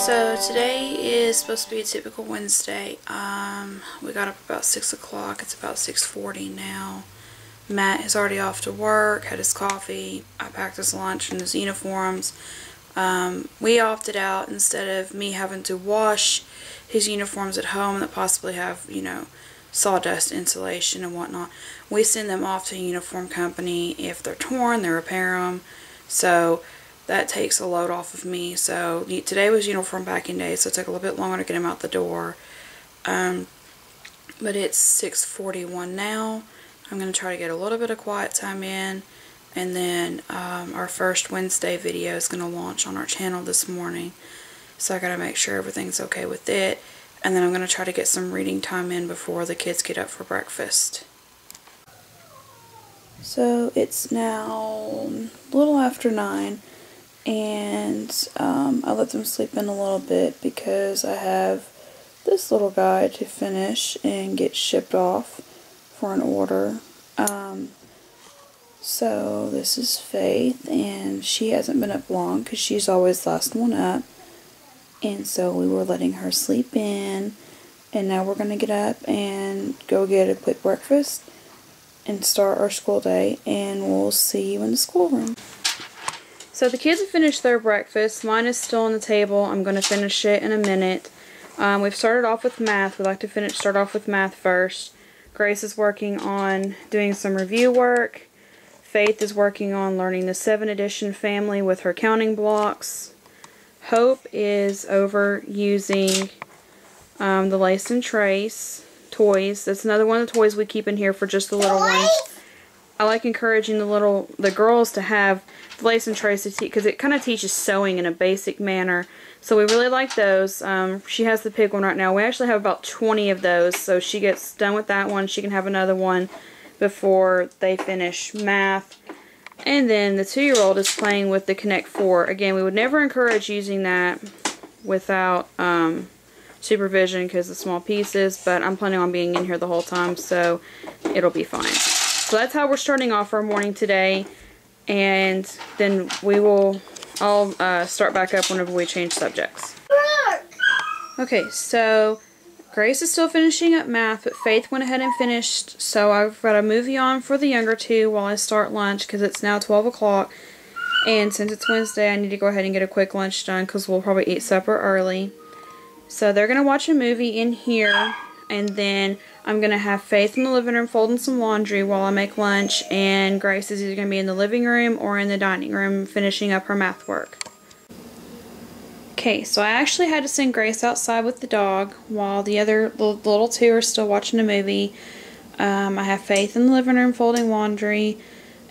So today is supposed to be a typical Wednesday. We got up about 6 o'clock. It's about 6:40 now. Matt is already off to work, had his coffee. I packed his lunch and his uniforms. We opted out, instead of me having to wash his uniforms at home that possibly have, sawdust insulation and whatnot. We send them off to a uniform company. If they're torn, they repair them. So that takes a load off of me. So today was uniform packing day, so it took a little bit longer to get them out the door. But it's 6:41 now. I'm going to try to get a little bit of quiet time in, and then our first Wednesday video is going to launch on our channel this morning. So I got to make sure everything's okay with it, and then I'm going to try to get some reading time in before the kids get up for breakfast. So it's now a little after 9, and I let them sleep in a little bit because I have this little guy to finish and get shipped off for an order. So this is Faith, and she hasn't been up long because she's always the last one up, and so we were letting her sleep in, and now we're going to get up and go get a quick breakfast and start our school day, and we'll see you in the schoolroom. So the kids have finished their breakfast. Mine is still on the table. I'm going to finish it in a minute. We've started off with math. We like to start off with math first. Grace is working on doing some review work. Faith is working on learning the 7th edition family with her counting blocks. Hope is over using the Lace and Trace toys. That's another one of the toys we keep in here for just the little ones. I like encouraging the girls to have the Lace and Trace because it kind of teaches sewing in a basic manner. So we really like those. She has the pig one right now. We actually have about 20 of those, so she gets done with that one. She can have another one before they finish math. And then the 2-year-old is playing with the Connect 4. Again, we would never encourage using that without supervision because of small pieces, but I'm planning on being in here the whole time, so it'll be fine. So that's how we're starting off our morning today, and then I'll start back up whenever we change subjects. Okay, so Grace is still finishing up math, but Faith went ahead and finished, so I've got a movie on for the younger two while I start lunch because it's now 12 o'clock, and since it's Wednesday I need to go ahead and get a quick lunch done because we'll probably eat supper early. So they're going to watch a movie in here, and then I'm going to have Faith in the living room folding some laundry while I make lunch, and Grace is either going to be in the living room or in the dining room finishing up her math work. Okay, so I actually had to send Grace outside with the dog while the other little two are still watching a movie. I have Faith in the living room folding laundry,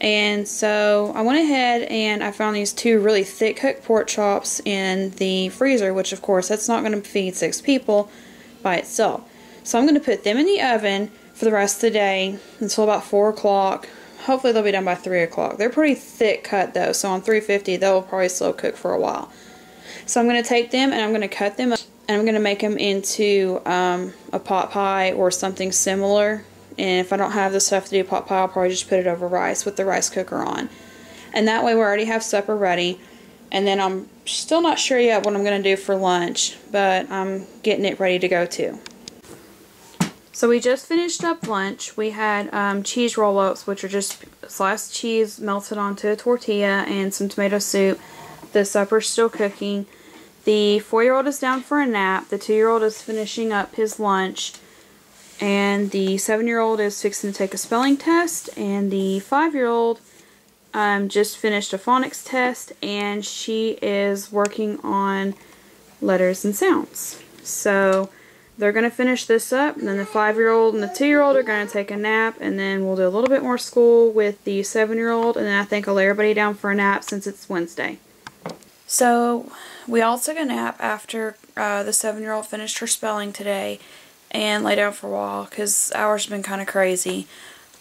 and so I went ahead and I found these 2 really thick cooked pork chops in the freezer, which of course that's not going to feed 6 people by itself. So I'm going to put them in the oven for the rest of the day until about 4 o'clock. Hopefully they'll be done by 3 o'clock. They're pretty thick cut though, so on 350 they'll probably slow cook for a while. So I'm going to take them and I'm going to cut them up and I'm going to make them into a pot pie or something similar. And if I don't have the stuff to do pot pie, I'll probably just put it over rice with the rice cooker on. And that way we already have supper ready. And then I'm still not sure yet what I'm going to do for lunch, but I'm getting it ready to go too. So we just finished up lunch. We had cheese roll-ups, which are just sliced cheese melted onto a tortilla, and some tomato soup. The supper's still cooking. The 4-year-old is down for a nap. The 2-year-old is finishing up his lunch. And the 7-year-old is fixing to take a spelling test. And the 5-year-old just finished a phonics test, and she is working on letters and sounds. So they're going to finish this up, and then the 5-year-old and the 2-year-old are going to take a nap, and then we'll do a little bit more school with the 7-year-old, and then I think I'll lay everybody down for a nap since it's Wednesday. So we all took a nap after the 7-year-old finished her spelling today and lay down for a while because ours have been kind of crazy.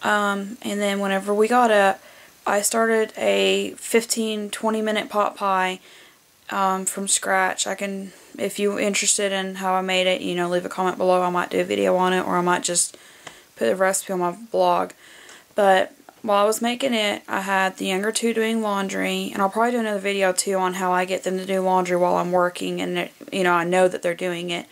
And then whenever we got up, I started a 15-20 minute pot pie from scratch. If you're interested in how I made it, leave a comment below. I might do a video on it, or I might just put a recipe on my blog. But while I was making it, I had the younger two doing laundry, and I'll probably do another video too on how I get them to do laundry while I'm working, and it, you know, I know that they're doing it.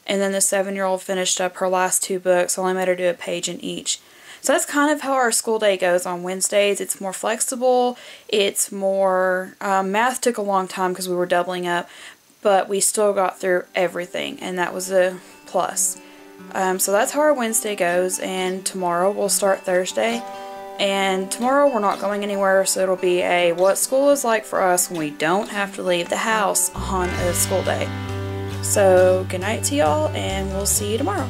And then the 7-year-old finished up her last 2 books. I only made her do a page in each. So that's kind of how our school day goes on Wednesdays. It's more flexible. It's more, math took a long time because we were doubling up, but we still got through everything, and that was a plus. So that's how our Wednesday goes, and tomorrow we'll start Thursday. And tomorrow we're not going anywhere, so it'll be a what school is like for us when we don't have to leave the house on a school day. So good night to y'all, and we'll see you tomorrow.